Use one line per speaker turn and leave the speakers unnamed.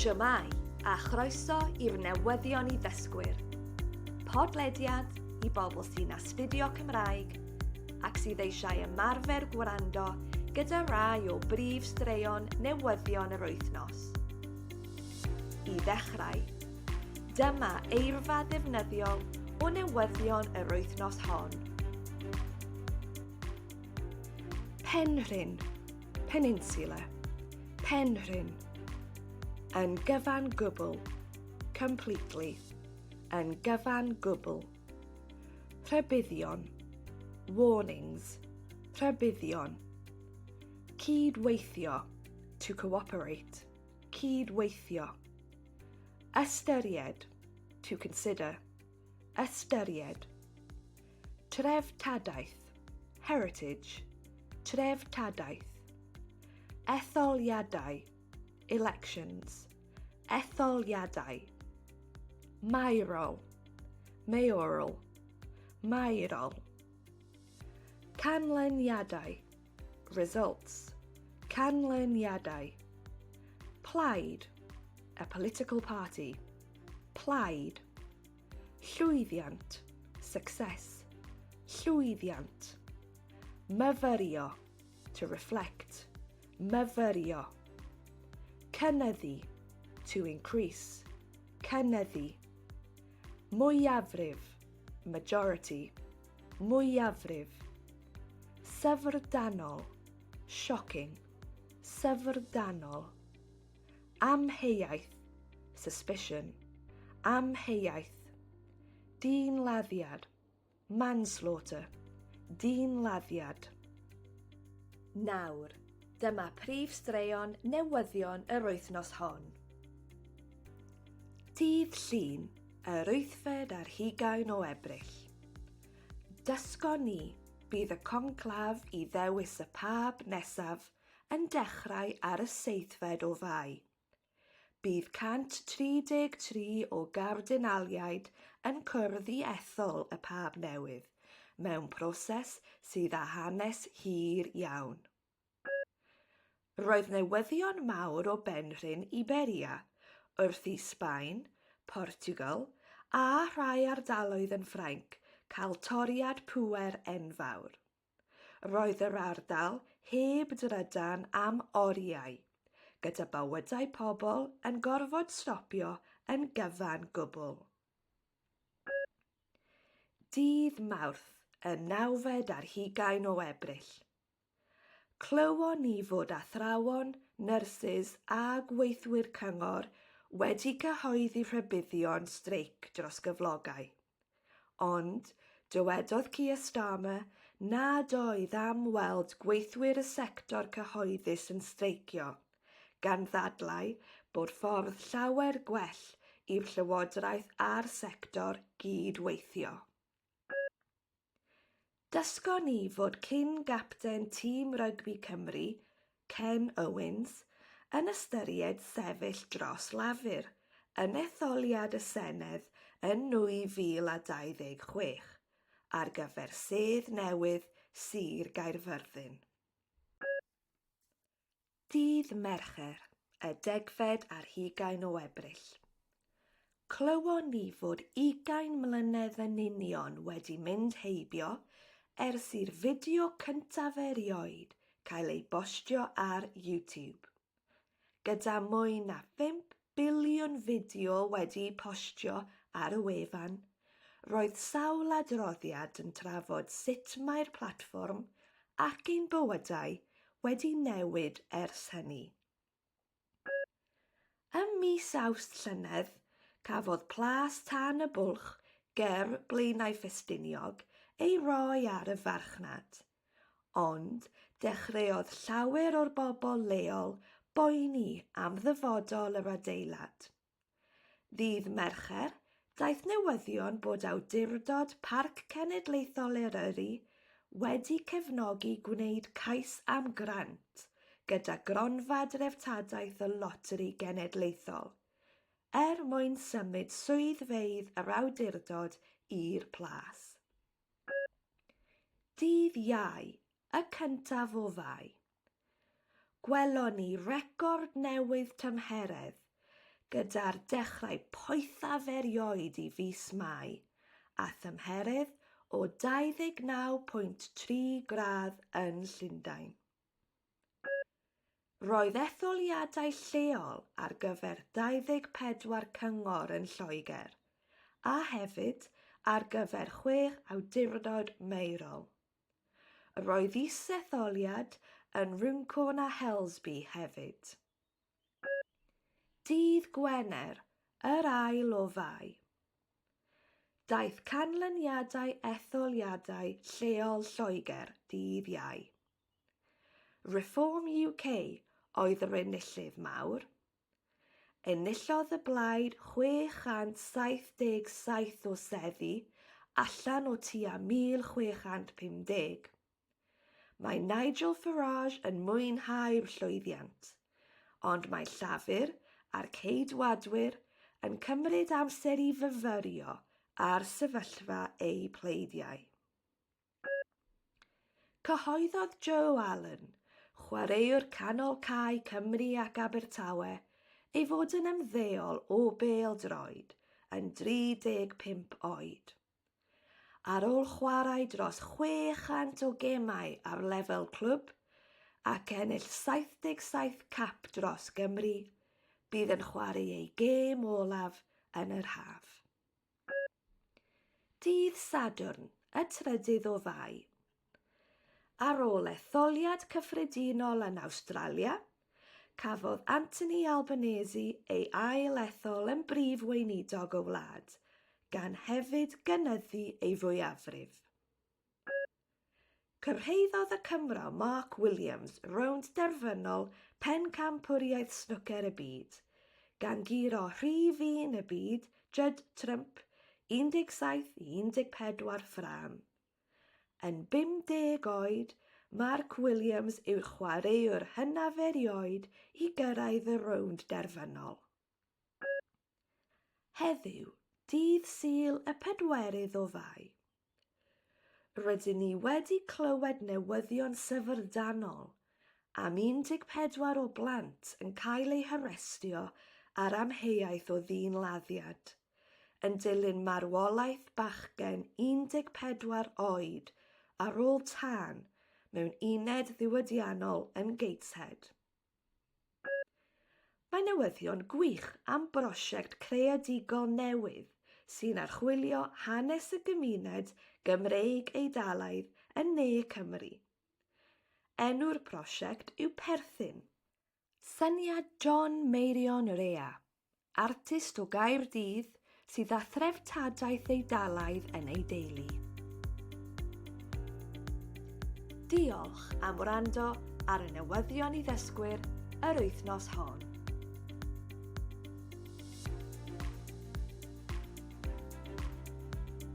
Siwmai a chroeso i'r Newyddion i ddysgwyr. Podlediad i bobl sy'n astudio Cymraeg ac sydd eisiau ymarfer gwrando gyda rai o brif straeon newyddion yr wythnos. I ddechrau, dyma eirfa ddefnyddiol o newyddion yr wythnos hon. Penrhyn, peninsula, penrhyn. Yn gyfan gwbl, completely. Yn gyfan gwbl. Rhybuddion, warnings, rhybuddion. Cydweithio, to cooperate, cydweithio. Ystyried, to consider, ystyried. Treftadaeth, heritage, treftadaeth. Etholiadau, elections, etholiadau. Maerol, mayoral, mayoral. Canlyniadau, results, canlyniadau. Plaid, a political party, plaid. Llwyddiant, success, llwyddiant. Myfyrio, to reflect, myfyrio. Cynyddu, to increase, cynyddu. Mwyafrif, majority, mwyafrif. Syfrdanol, shocking, syfrdanol. Amheuaeth, suspicion, amheuaeth. Dynladdiad, manslaughter, dynladdiad. Nawr, dyma prif straeon newyddion yr wythnos hon. Dydd Llun, yr 8fed ar 20 o Ebrill. Dysgon ni bydd y conclaf i ddewis y pab nesaf yn dechrau ar y 7fed o Fai. Bydd 133 o gardinaliaid yn cwrdd i ethol y pab newydd, mewn proses sydd â hanes hir iawn. Roedd newyddion mawr o benrhyn Iberia, wrth i Sbaen, Portugal a rhai ardaloedd yn Ffrainc cael toriad pŵer enfawr. Roedd yr ardal heb drydan am oriau, gyda bywydau pobl yn gorfod stopio yn gyfan gwbl. Dydd Mawrth, y 9fed ar 20 o Ebrill. Clywon ni fod athrawon, nyrsys a gweithwyr cyngor wedi cyhoeddi rhybuddion streic dros gyflogau. Ond, dywedodd Keir Starmer nad oedd am weld gweithwyr y sector cyhoeddus yn streicio, gan ddadlau bod ffordd llawer gwell i'r llywodraeth a'r sector gydweithio. Dysgon ni fod cyn-gapten tîm rygbi Cymru, Ken Owens, yn ystyried sefyll dros lafur yn etholiad y Senedd yn 2026 ar gyfer sedd newydd Sir Gaerfyrddin. Dydd Mercher, y 10fed ar 20 o Ebrill. Clywon ni fod 20 mlynedd yn union wedi mynd heibio ers i'r fideo cyntaf erioed cael ei bostio ar YouTube. Gyda mwy na 5 biliwn fideo wedi postio ar y wefan, roedd sawl adroddiad yn trafod sut mae'r platfform ac ein bywydau wedi newid ers hynny. Ym mis Awst llynedd, cafodd plas tan y bwlch ger Blaenau Ffestiniog ei roi ar y farchnad, ond dechreuodd llawer o'r bobl leol boeni am ddyfodol yr adeilad. Ddydd Mercher, daeth newyddion bod awdurdod Parc Cenedlaethol Eryri wedi cefnogi gwneud cais am grant gyda gronfa treftadaeth y Loteri Genedlaethol, mwyn symud swyddfeydd yr awdurdod i'r plas. Dydd Iau, y cyntaf o Fai. Gwelon ni record newydd tymheredd gyda'r dechrau poethaf erioed I fis Mai, a thymheredd o 29.3 gradd yn Llundain. Roedd etholiadau lleol ar gyfer 24 cyngor yn Lloegr, a hefyd ar gyfer 6 awdurdod maerol. Roedd is-etholiad yn Rhwncwn a Helsby hefyd. Dydd Gwener, yr ail o Fai. Daeth canlyniadau etholiadau lleol Lloegr dydd Iau. Reform UK oedd yr enillydd mawr. Enillodd y blaid 677 o seddi allan o tua 1650. Mae Nigel Farage yn mwynhau'r llwyddiant, ond mae Llafur a'r ceidwadwyr yn cymryd amser I fyfyrio ar sefyllfa eu pleidiau. Cyhoeddodd Joe Allen, chwaraewr canol cae Cymru ac Abertawe, ei fod yn ymddeol o bêl-droed yn 35 oed. Ar ôl chwarae dros 600 o gemau ar lefel clwb ac ennill 77 cap dros Gymru, bydd yn chwarae ei gêm olaf yn yr haf. Dydd Sadwrn, y 3 o Fai. Ar ôl etholiad cyffredinol yn Awstralia, cafodd Anthony Albanese ei ail-ethol yn brif weinidog y wlad, gan hefyd gynyddu ei fwyafrif. Cyrhaeddodd y Cymro Mark Williams rownd derfynol pencampwriaeth snwcer y byd, gan giro rhif 1 y byd Judd Trump 17-14 ffram. Yn 50 oed, Mark Williams yw'r chwaraewr hynaf erioed I gyrraedd y rownd derfynol. Heddiw, dydd Sul y 4 o Fai. Rydyn ni wedi clywed newyddion syfrdanol am 14 o blant yn cael eu harestio ar amheuaeth o dynladdiad, yn dilyn marwolaeth bachgen 14 oed ar ôl tân mewn uned ddiwydiannol yn Gateshead. Mae newyddion gwych am brosiect creadigol newydd sy'n archwilio hanes y gymuned Gymreig Eidalaidd yn ne Cymru. Enw'r prosiect yw Perthyn. Syniad John Meirion Rea, artist o Gaerdydd sydd â treftadaeth Eidalaidd yn ei deulu. Diolch am wrando ar y newyddion I ddysgwyr yr wythnos hon.